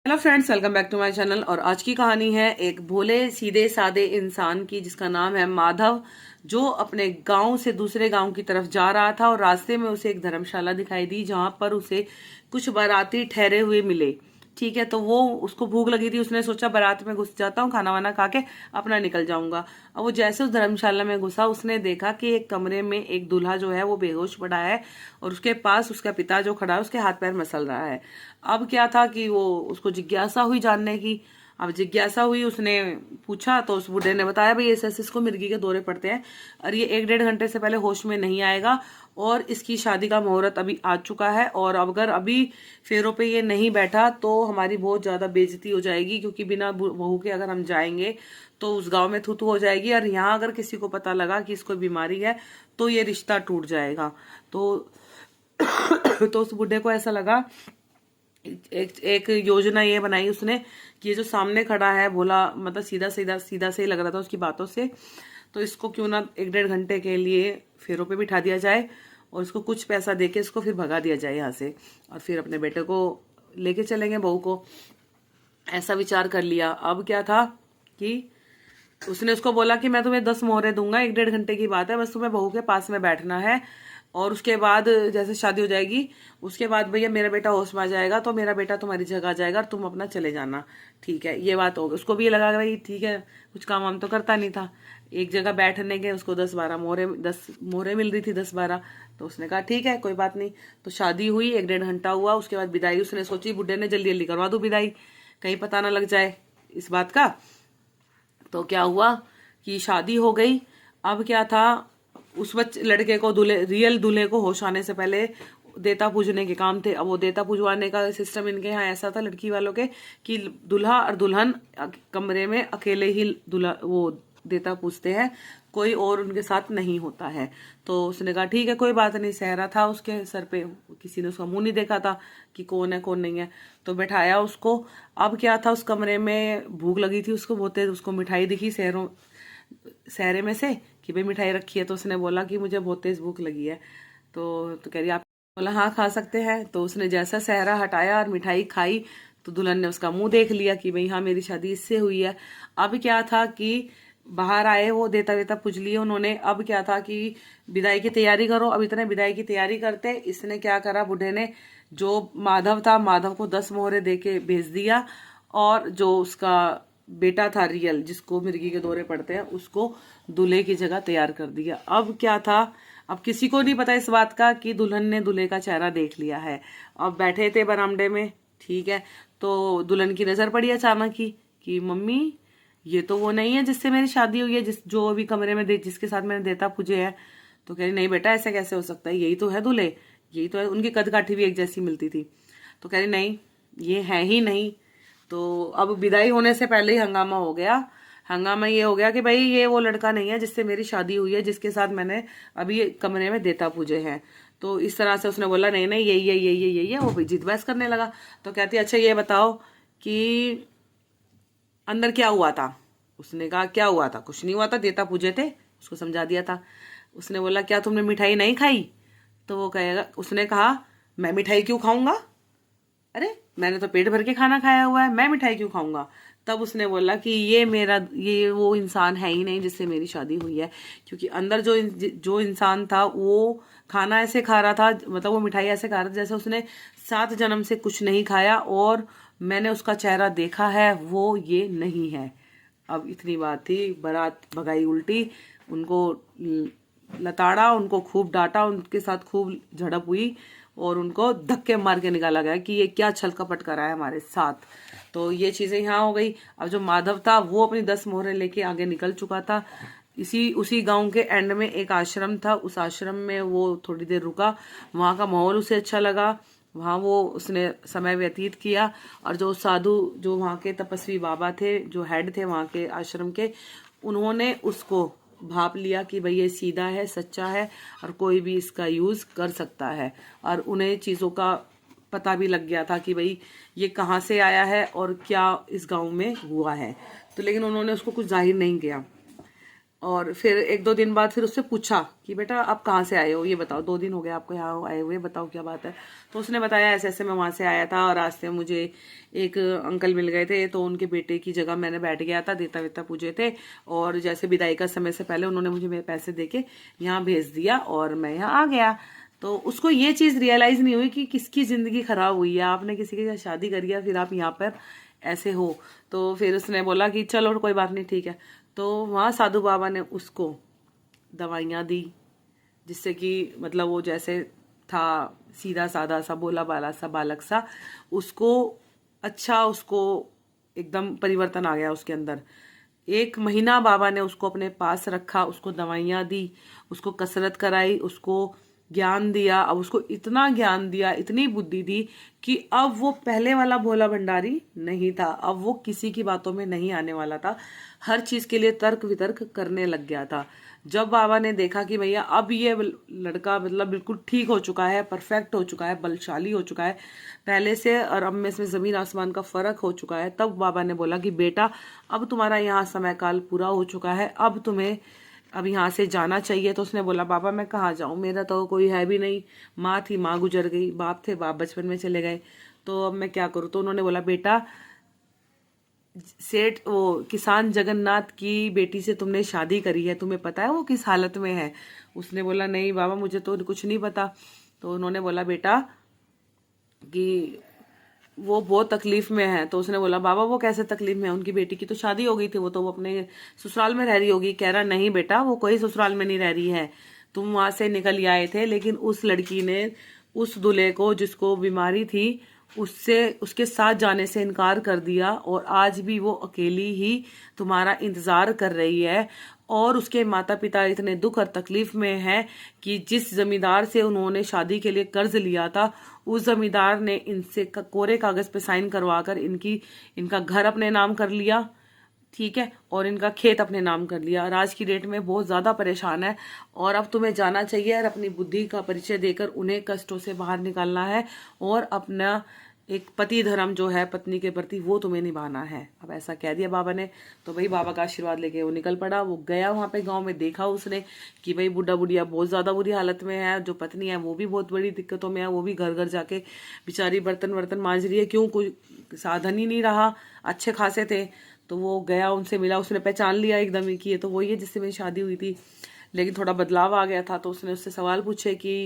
Hello friends, welcome back to my channel. और आज की कहानी है एक भोले सीधे सादे इंसान की जिसका नाम है माधव, जो अपने गांव से दूसरे गांव की तरफ जा रहा था और रास्ते में उसे एक धर्मशाला दिखाई दी जहां पर उसे कुछ बाराती ठहरे हुए मिले। ठीक है, तो वो उसको भूख लगी थी, उसने सोचा बारात में घुस जाता हूँ, खाना वाना खा के अपना निकल जाऊंगा। अब वो जैसे उस धर्मशाला में घुसा, उसने देखा कि एक कमरे में एक दूल्हा जो है वो बेहोश पड़ा है और उसके पास उसका पिता जो खड़ा है उसके हाथ पैर मसल रहा है। अब क्या था कि वो उसको जिज्ञासा हुई जानने की। अब जिज्ञासा हुई, उसने पूछा तो उस बूढ़े ने बताया भाई ऐसे ऐसे इसको मिर्गी के दौरे पड़ते हैं और ये 1-1.5 घंटे से पहले होश में नहीं आएगा और इसकी शादी का मुहूर्त अभी आ चुका है और अगर अभी फेरों पे ये नहीं बैठा तो हमारी बहुत ज्यादा बेइज्जती हो जाएगी, क्योंकि बिना बहू के अगर हम जाएंगे तो उस गांव में थू हो जाएगी और यहाँ अगर किसी को पता लगा कि इसको बीमारी है तो ये रिश्ता टूट जाएगा। तो तो उस बूढ़े को ऐसा लगा, एक योजना ये बनाई उसने कि ये जो सामने खड़ा है भोला, मतलब सीधा सीधा सीधा से ही लग रहा था उसकी बातों से, तो इसको क्यों ना 1-1.5 घंटे के लिए फेरों पे बिठा दिया जाए और इसको कुछ पैसा देके इसको फिर भगा दिया जाए यहाँ से और फिर अपने बेटे को लेके चलेंगे बहू को। ऐसा विचार कर लिया। अब क्या था कि उसने उसको बोला कि मैं तुम्हें 10 मोहरे दूंगा, 1-1.5 घंटे की बात है, बस तुम्हें बहू के पास में बैठना है और उसके बाद जैसे शादी हो जाएगी उसके बाद भैया मेरा बेटा होश में आ जाएगा तो मेरा बेटा तुम्हारी जगह आ जाएगा और तुम अपना चले जाना। ठीक है, ये बात होगी। उसको भी ये लगा भाई ठीक है, कुछ काम वाम तो करता नहीं था, एक जगह बैठने के उसको 10 मोहरे मिल रही थी, 10-12। तो उसने कहा ठीक है कोई बात नहीं। तो शादी हुई, 1-1.5 घंटा हुआ, उसके बाद विदाई उसने सोची, बुढ़े ने जल्दी जल्दी करवा दो विदाई, कहीं पता ना लग जाए इस बात का। तो क्या हुआ कि शादी हो गई। अब क्या था, उस लड़के को रियल दूल्हे को होश आने से पहले देवता पूजने के काम थे। अब वो देवता पूजवाने का सिस्टम इनके यहाँ ऐसा था लड़की वालों के कि दूल्हा और दुल्हन कमरे में अकेले ही दूल्हा वो देवता पूजते हैं, कोई और उनके साथ नहीं होता है। तो उसने कहा ठीक है कोई बात नहीं, सहरा था उसके सर पे, किसी ने उसका मुंह नहीं देखा था कि कौन है कौन नहीं है, तो बैठाया उसको। अब क्या था, उस कमरे में भूख लगी थी उसको बहुत तेज, उसको मिठाई दिखी सहरे में से कि भाई मिठाई रखी है। तो उसने बोला कि मुझे बहुत तेज भूख लगी है। तो कह रही आप, बोला हाँ खा सकते हैं। तो उसने जैसा सहरा हटाया और मिठाई खाई तो दुल्हन ने उसका मुंह देख लिया कि भाई हाँ मेरी शादी इससे हुई है। अब क्या था कि बाहर आए, वो देता वेता पूज लिए उन्होंने। अब क्या था कि विदाई की तैयारी करो। अब इतने विदाई की तैयारी करते इसने क्या करा, बूढ़े ने जो माधव था, माधव को 10 मोहरे दे के भेज दिया और जो उसका बेटा था रियल, जिसको मिर्गी के दौरे पड़ते हैं, उसको दूल्हे की जगह तैयार कर दिया। अब क्या था, अब किसी को नहीं पता इस बात का कि दुल्हन ने दूल्हे का चेहरा देख लिया है। अब बैठे थे बरामदे में, ठीक है, तो दुल्हन की नजर पड़ी अचानक ही कि मम्मी ये तो वो नहीं है जिससे मेरी शादी हुई है, जो अभी कमरे में जिसके साथ मैंने देवता पूजे है। तो कह रही नहीं बेटा ऐसे कैसे हो सकता है, यही तो है दूल्हे, यही तो है। उनकी कद काठी भी एक जैसी मिलती थी। तो कह रही नहीं ये है ही नहीं। तो अब विदाई होने से पहले ही हंगामा हो गया। हंगामा ये हो गया कि भाई ये वो लड़का नहीं है जिससे मेरी शादी हुई है, जिसके साथ मैंने अभी कमरे में देवता पूजे हैं। तो इस तरह से उसने बोला नहीं नहीं यही है यही है यही है। वो भी जिद बहस करने लगा। तो कहती अच्छा ये बताओ कि अंदर क्या हुआ था। उसने कहा क्या हुआ था, कुछ नहीं हुआ था, देवता पूजे थे, उसको समझा दिया था। उसने बोला क्या तुमने मिठाई नहीं खाई। तो वो कहेगा, उसने कहा मैं मिठाई क्यों खाऊंगा, अरे मैंने तो पेट भर के खाना खाया हुआ है, मैं मिठाई क्यों खाऊंगा। तब उसने बोला कि ये वो इंसान है ही नहीं जिससे मेरी शादी हुई है, क्योंकि अंदर जो इंसान था वो खाना ऐसे खा रहा था, मतलब वो मिठाई ऐसे खा रहा था जैसे उसने 7 जन्म से कुछ नहीं खाया और मैंने उसका चेहरा देखा है, वो ये नहीं है। अब इतनी बात थी, बारात भगाई उल्टी, उनको लताड़ा, उनको खूब डांटा, उनके साथ खूब झड़प हुई और उनको धक्के मार के निकाला गया कि ये क्या छल कपट करा है हमारे साथ। तो ये चीजें यहाँ हो गई। अब जो माधव था वो अपनी 10 मोहरे लेके आगे निकल चुका था। उसी गांव के एंड में एक आश्रम था, उस आश्रम में वो थोड़ी देर रुका, वहां का माहौल उसे अच्छा लगा, वहां वो उसने समय व्यतीत किया। और जो साधु, जो वहां के तपस्वी बाबा थे, जो हेड थे वहां के आश्रम के, उन्होंने उसको भाप लिया कि भाई ये सीधा है, सच्चा है और कोई भी इसका यूज कर सकता है। और उन्हें चीजों का पता भी लग गया था कि भाई ये कहाँ से आया है और क्या इस गांव में हुआ है। तो लेकिन उन्होंने उसको कुछ जाहिर नहीं किया। और फिर 1-2 दिन बाद फिर उससे पूछा कि बेटा आप कहाँ से आए हो, ये बताओ, 2 दिन हो गए आपको यहाँ आए हुए, बताओ क्या बात है। तो उसने बताया ऐसे ऐसे मैं वहां से आया था और रास्ते में मुझे एक अंकल मिल गए थे, तो उनके बेटे की जगह मैंने बैठ गया था, देता वेता पूजे थे, और जैसे विदाई का समय से पहले उन्होंने मुझे मेरे पैसे देके यहाँ भेज दिया और मैं यहाँ आ गया। तो उसको ये चीज रियलाइज नहीं हुई कि किसकी जिंदगी खराब हुई है, आपने किसी के साथ शादी करी है, फिर आप यहाँ पर ऐसे हो। तो फिर उसने बोला कि चलो कोई बात नहीं, ठीक है। तो वहाँ साधु बाबा ने उसको दवाइयाँ दी, जिससे कि मतलब वो जैसे था सीधा साधा सा भोला भाला सा बालक सा, उसको अच्छा, उसको एकदम परिवर्तन आ गया उसके अंदर। 1 महीना बाबा ने उसको अपने पास रखा, उसको दवाइयाँ दी, उसको कसरत कराई, उसको ज्ञान दिया। अब उसको इतना ज्ञान दिया, इतनी बुद्धि दी कि अब वो पहले वाला भोला भंडारी नहीं था, अब वो किसी की बातों में नहीं आने वाला था, हर चीज के लिए तर्क वितर्क करने लग गया था। जब बाबा ने देखा कि भैया अब ये लड़का मतलब बिल्कुल ठीक हो चुका है, परफेक्ट हो चुका है, बलशाली हो चुका है पहले से, और अब में इसमें जमीन आसमान का फर्क हो चुका है, तब बाबा ने बोला कि बेटा अब तुम्हारा यहाँ समय काल पूरा हो चुका है, अब तुम्हें अब यहाँ से जाना चाहिए। तो उसने बोला बाबा मैं कहाँ जाऊँ, मेरा तो कोई है भी नहीं, माँ थी माँ गुजर गई, बाप थे बाप बचपन में चले गए, तो अब मैं क्या करूँ। तो उन्होंने बोला बेटा सेठ वो किसान जगन्नाथ की बेटी से तुमने शादी करी है, तुम्हें पता है वो किस हालत में है। उसने बोला नहीं बाबा मुझे तो कुछ नहीं पता। तो उन्होंने बोला बेटा कि वो बहुत तकलीफ में है। तो उसने बोला बाबा वो कैसे तकलीफ में है, उनकी बेटी की तो शादी हो गई थी, वो तो वो अपने ससुराल में रह रही होगी। कह रहा नहीं बेटा वो कोई ससुराल में नहीं रह रही है, तुम वहां से निकल ही आए थे, लेकिन उस लड़की ने उस दूल्हे को जिसको बीमारी थी उससे उसके साथ जाने से इनकार कर दिया, और आज भी वो अकेली ही तुम्हारा इंतजार कर रही है। और उसके माता पिता इतने दुख और तकलीफ में हैं कि जिस जमींदार से उन्होंने शादी के लिए कर्ज लिया था, उस जमींदार ने इनसे कोरे कागज पे साइन करवाकर इनका घर अपने नाम कर लिया, ठीक है, और इनका खेत अपने नाम कर लिया, और आज की डेट में बहुत ज्यादा परेशान है। और अब तुम्हें जाना चाहिए और अपनी बुद्धि का परिचय देकर उन्हें कष्टों से बाहर निकालना है, और अपना एक पति धर्म जो है पत्नी के प्रति वो तुम्हें निभाना है। अब ऐसा कह दिया बाबा ने। तो भाई बाबा का आशीर्वाद लेके वो निकल पड़ा। वो गया वहां पे गांव में, देखा उसने कि भाई बुढ़ा बुढ़िया बहुत ज्यादा बुरी हालत में है, जो पत्नी है वो भी बहुत बड़ी दिक्कतों में है, वो भी घर घर जाके बेचारी बर्तन वर्तन मांज रही है, क्यों कोई साधन ही नहीं रहा, अच्छे खासे थे। तो वो गया उनसे मिला, उसने पहचान लिया एकदम ही कि ये तो वही है जिससे मेरी शादी हुई थी, लेकिन थोड़ा बदलाव आ गया था। तो उसने उससे सवाल पूछे कि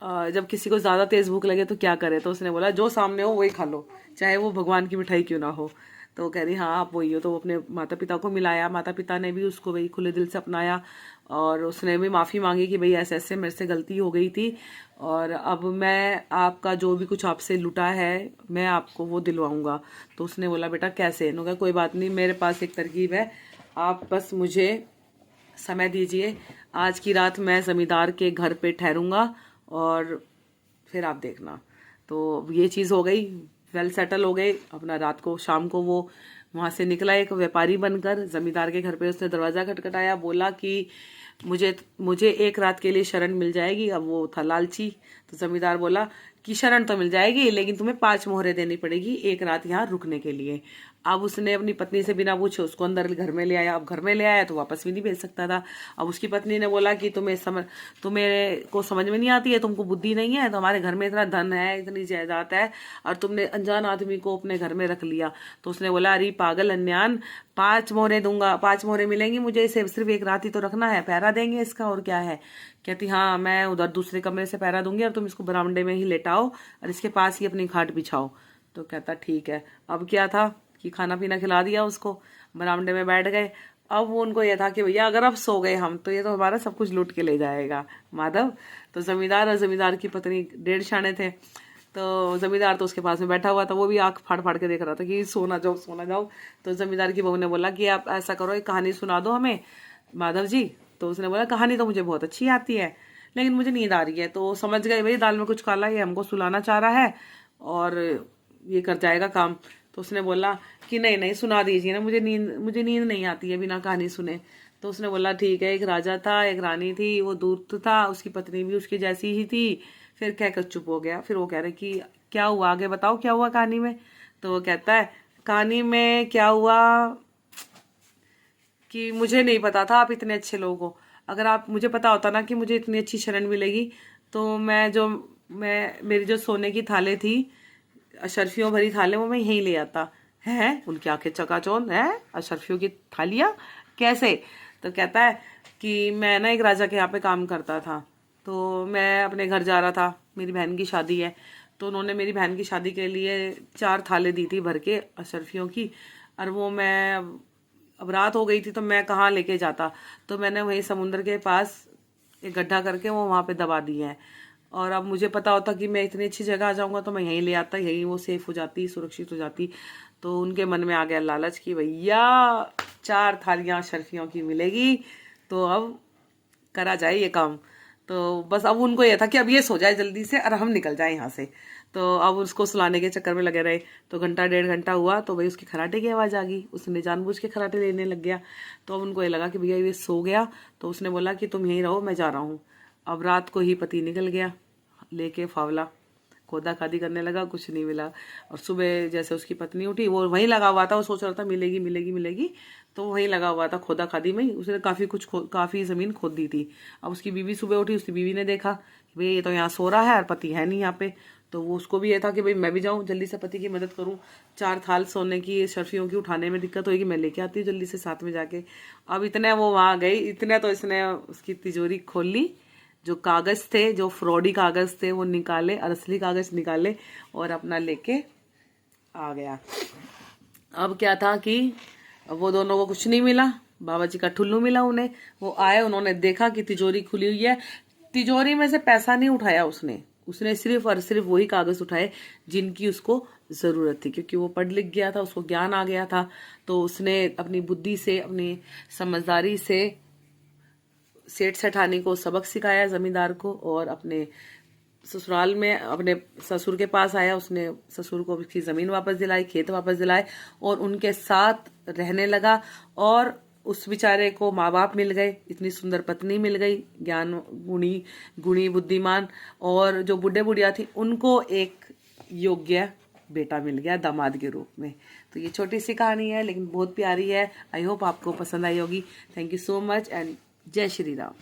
जब किसी को ज्यादा तेज भूख लगे तो क्या करे। तो उसने बोला जो सामने हो वही खा लो, चाहे वो भगवान की मिठाई क्यों ना हो। तो वो कह रही हाँ आप वही हो। तो वो अपने माता पिता को मिलाया, माता पिता ने भी उसको वही खुले दिल से अपनाया, और उसने भी माफी मांगी कि भाई ऐसे ऐसे मेरे से गलती हो गई थी, और अब मैं आपका जो भी कुछ आपसे लुटा है मैं आपको वो दिलवाऊंगा। तो उसने बोला बेटा कैसे। इन्होंने कहा कोई बात नहीं, मेरे पास एक तरकीब है, आप बस मुझे समय दीजिए, आज की रात मैं जमींदार के घर पे ठहरूंगा और फिर आप देखना। तो ये चीज हो गई, वेल सेटल हो गए। अपना रात को शाम को वो वहां से निकला एक व्यापारी बनकर जमींदार के घर पे। उसने दरवाजा खटखटाया, बोला कि मुझे मुझे एक रात के लिए शरण मिल जाएगी। अब वो था लालची। तो जमींदार बोला कि शरण तो मिल जाएगी, लेकिन तुम्हें 5 मोहरे देनी पड़ेगी एक रात यहाँ रुकने के लिए। अब उसने अपनी पत्नी से बिना पूछे उसको अंदर घर में ले आया। अब घर में ले आया तो वापस भी नहीं भेज सकता था। अब उसकी पत्नी ने बोला कि तुम्हें को समझ में नहीं आती है, तुमको बुद्धि नहीं है, तो हमारे घर में इतना धन है, इतनी जायदाद है, और तुमने अनजान आदमी को अपने घर में रख लिया। तो उसने बोला अरे पागल अन्यान, 5 मोहरे दूंगा, 5 मोहरे मिलेंगी मुझे, इसे सिर्फ एक रात ही तो रखना है, पहरा देंगे इसका और क्या है। कहती हाँ मैं उधर दूसरे कमरे से पहरा दूंगी, और तुम इसको बरामदे में ही लेटाओ और इसके पास ही अपनी खाट बिछाओ। तो कहता ठीक है। अब क्या था कि खाना पीना खिला दिया उसको, बरामदे में बैठ गए। अब वो उनको यह था कि भैया अगर अब सो गए हम तो ये तो हमारा सब कुछ लूट के ले जाएगा माधव। तो जमींदार और जमींदार की पत्नी 1.5 थे। तो जमींदार तो उसके पास में बैठा हुआ था, वो भी आंख फाड़ फाड़ के देख रहा था कि सोना जाओ सोना जाओ। तो जमींदार की बहू ने बोला कि आप ऐसा करो एक कहानी सुना दो हमें माधव जी। तो उसने बोला कहानी तो मुझे बहुत अच्छी आती है, लेकिन मुझे नींद आ रही है। तो समझ गए भाई दाल में कुछ काला, ये हमको सुलाना चाह रहा है और ये कर जाएगा काम। तो उसने बोला कि नहीं नहीं सुना दीजिए ना, मुझे नींद नहीं आती है बिना कहानी सुने। तो उसने बोला ठीक है। एक राजा था, एक रानी थी, वो दूत था, उसकी पत्नी भी उसकी जैसी ही थी। फिर कहकर चुप हो गया। फिर वो कह रहे कि क्या हुआ, आगे बताओ क्या हुआ कहानी में। तो वो कहता है कहानी में क्या हुआ कि मुझे नहीं पता था आप इतने अच्छे लोग हो। अगर आप मुझे पता होता ना कि मुझे इतनी अच्छी शरण मिलेगी, तो मैं मेरी जो सोने की थाले थी, अशर्फियों भरी थाले, वो मैं यहीं ले आता। है उनकी आंखें चकाचौंध है, अशर्फियों की थालियाँ कैसे? तो कहता है कि मैं ना एक राजा के यहाँ पे काम करता था, तो मैं अपने घर जा रहा था, मेरी बहन की शादी है, तो उन्होंने मेरी बहन की शादी के लिए 4 थाले दी थी भर के अशर्फियों की। और वो मैं अब रात हो गई थी, तो मैं कहाँ लेके जाता, तो मैंने वहीं समुद्र के पास एक गड्ढा करके वो वहाँ पे दबा दिए हैं। और अब मुझे पता होता कि मैं इतनी अच्छी जगह आ जाऊंगा, तो मैं यहीं ले आता, यहीं वो सेफ हो जाती, सुरक्षित हो जाती। तो उनके मन में आ गया लालच कि भैया 4 थालियां अशर्फियों की मिलेगी, तो अब करा जाए ये काम। तो बस अब उनको ये था कि अब ये सो जाए जल्दी से और हम निकल जाए यहाँ से। तो अब उसको सुलाने के चक्कर में लगे रहे। तो घंटा 1.5 घंटा हुआ, तो भाई उसकी खराटे की आवाज़ आ गई, उसने जानबूझ के खराटे लेने लग गया। तो अब उनको ये लगा कि भैया ये सो गया, तो उसने बोला कि तुम यहीं रहो, मैं जा रहा हूँ। अब रात को ही पति निकल गया लेके फावला, खोदा खादी करने लगा, कुछ नहीं मिला। और सुबह जैसे उसकी पत्नी उठी, वो वहीं लगा हुआ था, वो सोच रहा था मिलेगी मिलेगी मिलेगी, तो वहीं लगा हुआ था खोदा खादी में ही। उसने काफ़ी ज़मीन खोद दी थी। अब उसकी बीवी सुबह उठी, उसकी बीवी ने देखा कि भाई ये तो यहाँ सो रहा है और पति है नहीं यहाँ पे। तो वो उसको भी ये था कि भाई मैं भी जाऊँ जल्दी से पति की मदद करूँ, 4 थाल सोने की शर्फियों की उठाने में दिक्कत होगी, मैं लेके आती हूँ जल्दी से साथ में जाके। अब इतने वो वहाँ गई, इतने तो इसने उसकी तिजोरी खोल ली, जो कागज थे, जो फ्रॉडी कागज थे वो निकाले और असली कागज निकाले और अपना लेके आ गया। अब क्या था कि वो दोनों को कुछ नहीं मिला, बाबा जी का ठुल्लू मिला उन्हें। वो आए, उन्होंने देखा कि तिजोरी खुली हुई है। तिजोरी में से पैसा नहीं उठाया उसने, उसने सिर्फ और सिर्फ वही कागज उठाए जिनकी उसको जरूरत थी, क्योंकि वो पढ़ लिख गया था, उसको ज्ञान आ गया था। तो उसने अपनी बुद्धि से, अपनी समझदारी से सेठ सेठानी को सबक सिखाया, जमींदार को, और अपने ससुराल में अपने ससुर के पास आया, उसने ससुर को उसकी जमीन वापस दिलाई, खेत वापस दिलाए, और उनके साथ रहने लगा। और उस बेचारे को माँ बाप मिल गए, इतनी सुंदर पत्नी मिल गई, ज्ञान गुणी बुद्धिमान, और जो बुढ़े बुढ़िया थी उनको एक योग्य बेटा मिल गया दामाद के रूप में। तो ये छोटी सी कहानी है लेकिन बहुत प्यारी है। आई होप आपको पसंद आई होगी। Thank you so much and जय श्री राम।